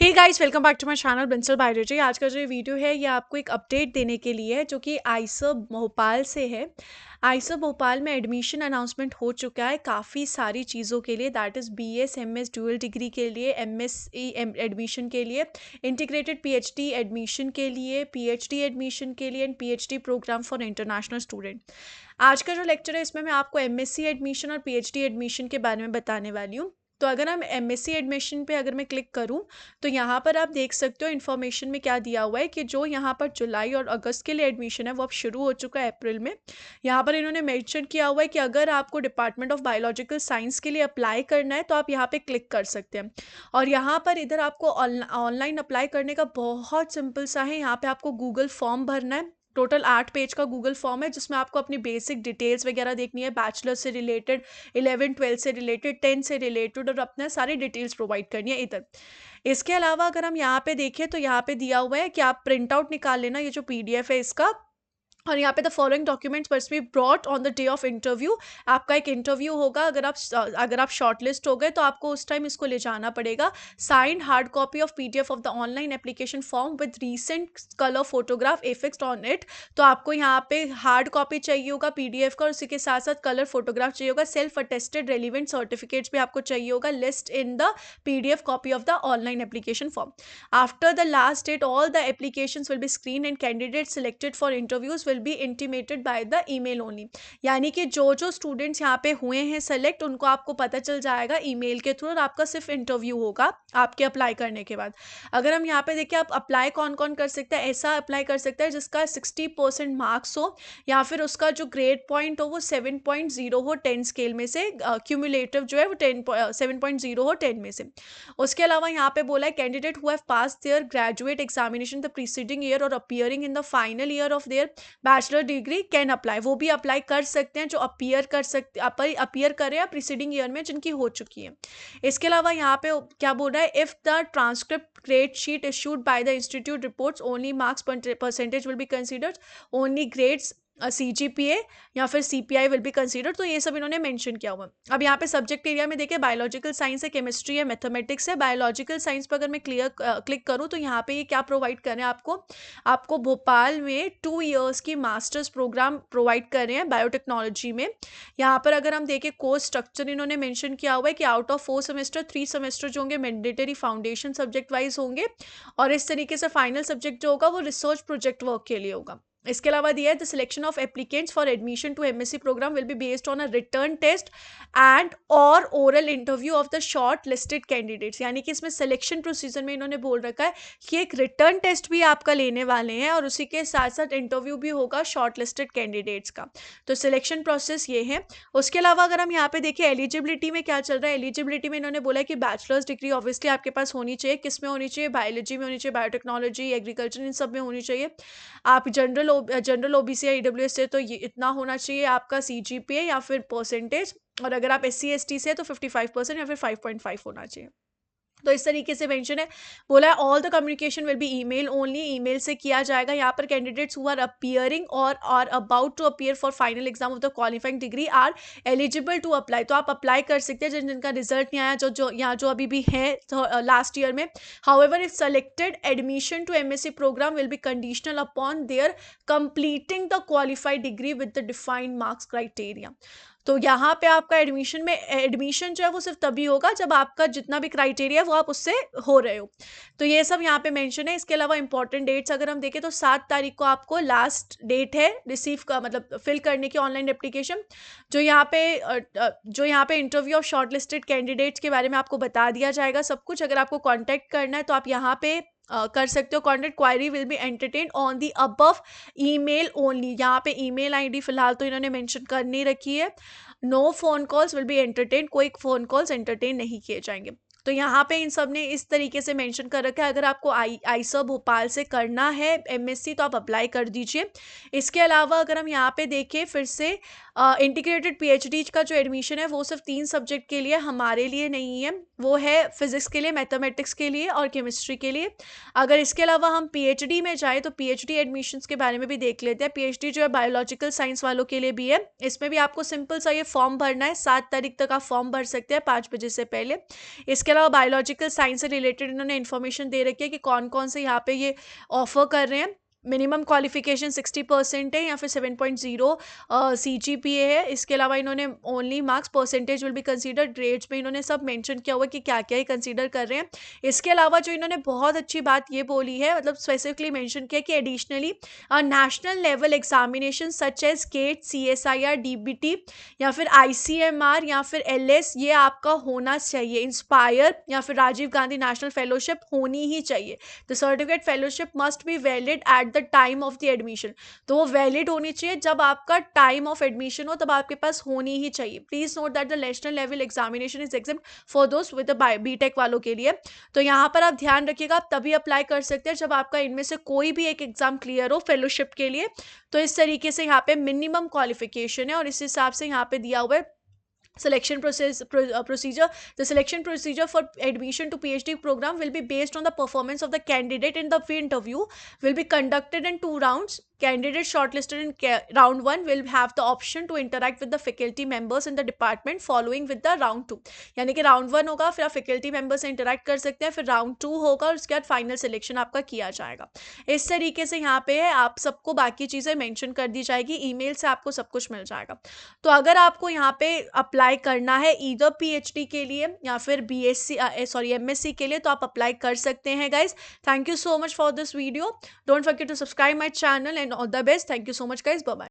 Hey guys, welcome back to my channel Bansal biology. आज का जो ये वीडियो है ये आपको एक अपडेट देने के लिए है जो कि आइसब भोपाल से है। आइसब भोपाल में एडमिशन अनाउंसमेंट हो चुका है काफ़ी सारी चीज़ों के लिए, that is BS MS dual degree के लिए, एमएससी एडमिशन के लिए, इंटीग्रेटेड पीएचडी एडमिशन के लिए, पीएचडी एडमिशन के लिए and PhD programme for international student. आज का जो लेक्चर है इसमें मैं आपको एमएससी एडमिशन और पीएचडी एडमिशन के बारे में बताने वाली हूँ। तो अगर हम एमएससी एडमिशन पे अगर मैं क्लिक करूँ तो यहाँ पर आप देख सकते हो इन्फॉर्मेशन में क्या दिया हुआ है कि जो यहाँ पर जुलाई और अगस्त के लिए एडमिशन है वो अब शुरू हो चुका है अप्रैल में। यहाँ पर इन्होंने मेंशन किया हुआ है कि अगर आपको डिपार्टमेंट ऑफ बायोलॉजिकल साइंस के लिए अप्लाई करना है तो आप यहाँ पे क्लिक कर सकते हैं। और यहाँ पर इधर आपको ऑनलाइन अप्लाई करने का बहुत सिंपल सा है। यहाँ पे आपको गूगल फॉर्म भरना है। टोटल 8 पेज का गूगल फॉर्म है जिसमें आपको अपनी बेसिक डिटेल्स वगैरह देखनी है, बैचलर से रिलेटेड, 11 12 से रिलेटेड, 10 से रिलेटेड, और अपना सारी डिटेल्स प्रोवाइड करनी है इधर। इसके अलावा अगर हम यहाँ पे देखें तो यहाँ पे दिया हुआ है कि आप प्रिंट आउट निकाल लेना, ये जो पीडीएफ है इसका। और यहाँ पे the following documents must be brought on the day of interview. आपका एक इंटरव्यू होगा, अगर आप शॉर्टलिस्ट हो गए तो आपको उस टाइम इसको ले जाना पड़ेगा। Signed hard copy of PDF of the online application form with recent colour photograph affixed on it. तो आपको यहाँ पे हार्ड कॉपी चाहिए होगा पीडीएफ का, और उसी के साथ साथ कलर फोटोग्राफ चाहिए होगा। सेल्फ अटेस्टेड रेलिवेंट सर्टिफिकेट्स भी आपको चाहिए होगा, list in the PDF copy of the online application form. After the last date, all the applications will be screened and candidates selected for interviews will be intimated by the email only। यानी कि जो जो students यहाँ पे हुए हैं select, उनको आपको पता चल जाएगा ईमेल के थ्रू, और आपका सिर्फ इंटरव्यू होगा आपके अप्लाई करने के बाद। अगर हम यहाँ पे देखें आप अप्लाई कौन कौन कर सकते हैं, ऐसा अप्लाई कर सकता है जिसका 60% मार्क्स हो, या फिर उसका जो ग्रेड पॉइंट हो वो 7.0 हो 10 स्केल में से, क्यूमुलेटिव जो है वो 7.0 हो 10 में से। उसके अलावा यहाँ पे बोला है candidate who have pass their graduate examination the preceding year और appearing in the final year of their bachelor degree can apply. वो भी अप्लाई कर सकते हैं जो अपीयर कर रहे हैं प्रीसीडिंग ईयर में जिनकी हो चुकी है। इसके अलावा यहाँ पे क्या बोल रहा है, if the transcript grade sheet issued by the institute reports only marks percentage will be considered, only grades CGPA या फिर CPI विल बी कंसीडर। तो ये सब इन्होंने मेंशन किया हुआ है। अब यहाँ पे सब्जेक्ट एरिया में देखिए बायोलॉजिकल साइंस है, केमिस्ट्री है, मैथमेटिक्स है। बायोलॉजिकल साइंस पर अगर मैं क्लिक करूँ तो यहाँ पे ये क्या प्रोवाइड कर रहे हैं आपको भोपाल में 2 इयर्स की मास्टर्स प्रोग्राम प्रोवाइड कर रहे हैं बायोटेक्नोलॉजी में। यहाँ पर अगर हम देखें कोर्स स्ट्रक्चर इन्होंने मेंशन किया हुआ है कि आउट ऑफ 4 सेमेस्टर 3 सेमेस्टर जो होंगे मैंडेटरी फाउंडेशन सब्जेक्ट वाइज होंगे, और इस तरीके से फाइनल सब्जेक्ट जो होगा वो रिसर्च प्रोजेक्ट वर्क के लिए होगा। इसके अलावा दिया है the selection of applicants for admission to MSc programme will be based on a written test and और oral interview of the short listed candidates. यानी कि इसमें सिलेक्शन प्रोसीजर में इन्होंने बोल रखा है कि एक रिटर्न टेस्ट भी आपका लेने वाले हैं और उसी के साथ साथ इंटरव्यू भी होगा शॉर्ट लिस्टेड कैंडिडेट्स का। तो सिलेक्शन प्रोसेस ये है। उसके अलावा अगर हम यहाँ पे देखें एलिजिबिलिटी में क्या चल रहा है, एलिजिबिलिटी में इन्होंने बोला है कि बैचलर्स डिग्री ऑब्वियसली आपके पास होनी चाहिए। किस में होनी चाहिए, बायोलॉजी में होनी चाहिए, बायोटेक्नोलॉजी, एग्रीकल्चर, इन सब में होनी चाहिए। आप जनरल ओबीसी या ईडब्ल्यूएस से तो ये इतना होना चाहिए आपका CGPA या फिर परसेंटेज, और अगर आप SC ST से तो 55% या फिर 5.5 होना चाहिए। तो इस तरीके से मेंशन है। बोला है all the communication will be email only, email से किया जाएगा। यहाँ पर कैंडिडेट्स हु आर अपीयरिंग और are about to appear for final exam of the qualifying degree are eligible to apply. तो आप अप्लाई कर सकते हैं जिनका रिजल्ट नहीं आया, जो यहाँ जो अभी भी है लास्ट ईयर में। However if selected admission to MSc programme will be conditional upon their completing the qualified degree with the defined marks criteria. तो यहाँ पे आपका एडमिशन जो है वो सिर्फ तभी होगा जब आपका जितना भी क्राइटेरिया है वो आप उससे हो रहे हो। तो ये सब यहाँ पे मेंशन है। इसके अलावा इंपॉर्टेंट डेट्स अगर हम देखें तो 7 तारीख को आपको लास्ट डेट है रिसीव का, मतलब फिल करने की ऑनलाइन एप्लीकेशन। जो यहाँ पे interview of short listed candidates के बारे में आपको बता दिया जाएगा सब कुछ। अगर आपको कॉन्टैक्ट करना है तो आप यहाँ पे कर सकते हो। Contact query will be entertain on the above email only. यहाँ पे ईमेल आईडी फिलहाल तो इन्होंने मेंशन कर नहीं रखी है। No phone calls will be entertain, कोई फोन कॉल्स एंटरटेन नहीं किए जाएंगे। तो यहाँ पे इन सब ने इस तरीके से मेंशन कर रखा है। अगर आपको आइसब भोपाल से करना है एमएससी तो आप अप्लाई कर दीजिए। इसके अलावा अगर हम यहाँ पे देखें फिर से इंटीग्रेटेड पीएचडी का जो एडमिशन है वो सिर्फ 3 सब्जेक्ट के लिए, हमारे लिए नहीं है। वो है फिजिक्स के लिए, मैथमेटिक्स के लिए और केमिस्ट्री के लिए। अगर इसके अलावा हम पीएचडी में जाए तो पीएचडी एडमिशन्स के बारे में भी देख लेते हैं। पीएचडी जो है बायोलॉजिकल साइंस वालों के लिए भी है। इसमें भी आपको सिंपल सा ये फॉर्म भरना है। 7 तारीख तक आप फॉर्म भर सकते हैं 5 बजे से पहले। इसके अलावा बायोलॉजिकल साइंस से रिलेटेड इन्होंने इन्फॉर्मेशन दे रखी है कि कौन कौन से यहाँ पे ये ऑफर कर रहे हैं। मिनिमम क्वालिफिकेशन 60% है या फिर 7.0 CGPA है। इसके अलावा इन्होंने only marks percentage will be consider, grades में इन्होंने सब मेंशन किया हुआ है कि क्या क्या ही कंसीडर कर रहे हैं। इसके अलावा जो इन्होंने बहुत अच्छी बात ये बोली है, मतलब स्पेसिफिकली मेंशन किया कि additionally national level examination such as GATE, CSIR, DBT या फिर ICMR या फिर LS ये आपका होना चाहिए। इंस्पायर या फिर राजीव गांधी नेशनल फेलोशिप होनी ही चाहिए। The certificate fellowship must be valid at the time of the admission. तो वो वैलिड होनी चाहिए, जब आपका टाइम ऑफ एडमिशन हो तब आपके पास होनी ही चाहिए। Please note that the national level examination is exam for दोस्त विद बीटेक वालों के लिए। तो यहाँ पर आप ध्यान रखिएगा, आप तभी अप्लाई कर सकते हैं जब आपका इनमें से कोई भी एक एग्जाम क्लियर हो फेलोशिप के लिए। तो इस तरीके से यहाँ पे मिनिमम क्वालिफिकेशन है और इस हिसाब से यहाँ पे दिया हुआ है selection procedure. The selection procedure for admission to PhD program will be based on the performance of the candidate in the interview, will be conducted in 2 rounds. Candidates shortlisted in round 1 will have the option to interact with the faculty members in the department following with the round 2. यानी कि round 1 होगा, फिर आप faculty member से interact कर सकते हैं, फिर राउंड 2 होगा और उसके बाद फाइनल सिलेक्शन आपका किया जाएगा। इस तरीके से यहाँ पे है, आप सबको बाकी चीज़ें मेंशन कर दी जाएगी, ईमेल से आपको सब कुछ मिल जाएगा। तो अगर आपको यहाँ पे अप्लाई करना है ईदर PhD के लिए या फिर MSc के लिए, तो आप अप्लाई कर सकते हैं guys. Thank you so much for this video. Don't forget to subscribe my channel and all the best. Thank you so much guys. Bye bye.